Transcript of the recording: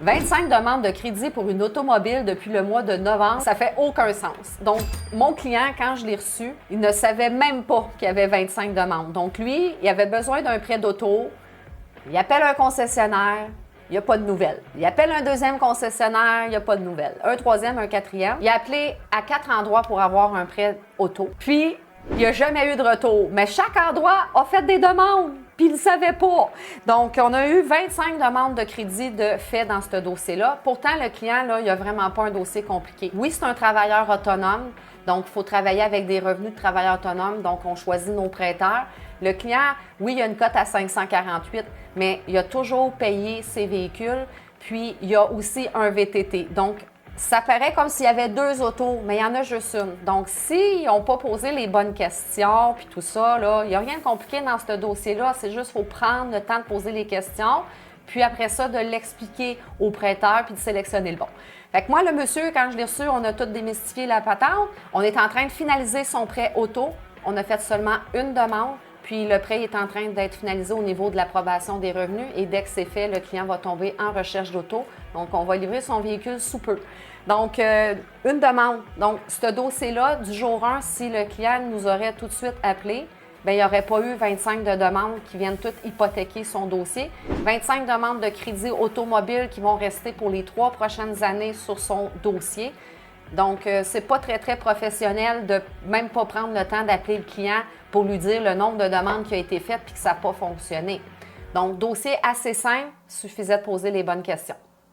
25 demandes de crédit pour une automobile depuis le mois de novembre, ça fait aucun sens. Donc, mon client, quand je l'ai reçu, il ne savait même pas qu'il y avait 25 demandes. Donc, lui, il avait besoin d'un prêt d'auto. Il appelle un concessionnaire, il n'y a pas de nouvelles. Il appelle un deuxième concessionnaire, il n'y a pas de nouvelles. Un troisième, un quatrième. Il a appelé à 4 endroits pour avoir un prêt auto. Puis, il n'y a jamais eu de retour. Mais chaque endroit a fait des demandes, puis il ne savait pas. Donc, on a eu 25 demandes de crédit de fait dans ce dossier-là. Pourtant, le client, là, il n'a vraiment pas un dossier compliqué. Oui, c'est un travailleur autonome, donc il faut travailler avec des revenus de travailleur autonome, donc on choisit nos prêteurs. Le client, oui, il y a une cote à 548, mais il a toujours payé ses véhicules, puis il y a aussi un VTT. Donc, ça paraît comme s'il y avait deux autos, mais il y en a juste une. Donc, s'ils n'ont pas posé les bonnes questions, puis tout ça, là, il n'y a rien de compliqué dans ce dossier-là. C'est juste qu'il faut prendre le temps de poser les questions, puis après ça, de l'expliquer au prêteur, puis de sélectionner le bon. Fait que moi, le monsieur, quand je l'ai reçu, on a tout démystifié la patente. On est en train de finaliser son prêt auto. On a fait seulement une demande. Puis le prêt est en train d'être finalisé au niveau de l'approbation des revenus et dès que c'est fait, le client va tomber en recherche d'auto. Donc, on va livrer son véhicule sous peu. Donc, une demande. Donc, ce dossier-là, du jour 1, si le client nous aurait tout de suite appelé, bien, il n'y aurait pas eu 25 de demandes qui viennent toutes hypothéquer son dossier. 25 demandes de crédit automobile qui vont rester pour les 3 prochaines années sur son dossier. Donc, c'est pas très, très professionnel de même pas prendre le temps d'appeler le client pour lui dire le nombre de demandes qui a été faites puis que ça n'a pas fonctionné. Donc, dossier assez simple, il suffisait de poser les bonnes questions.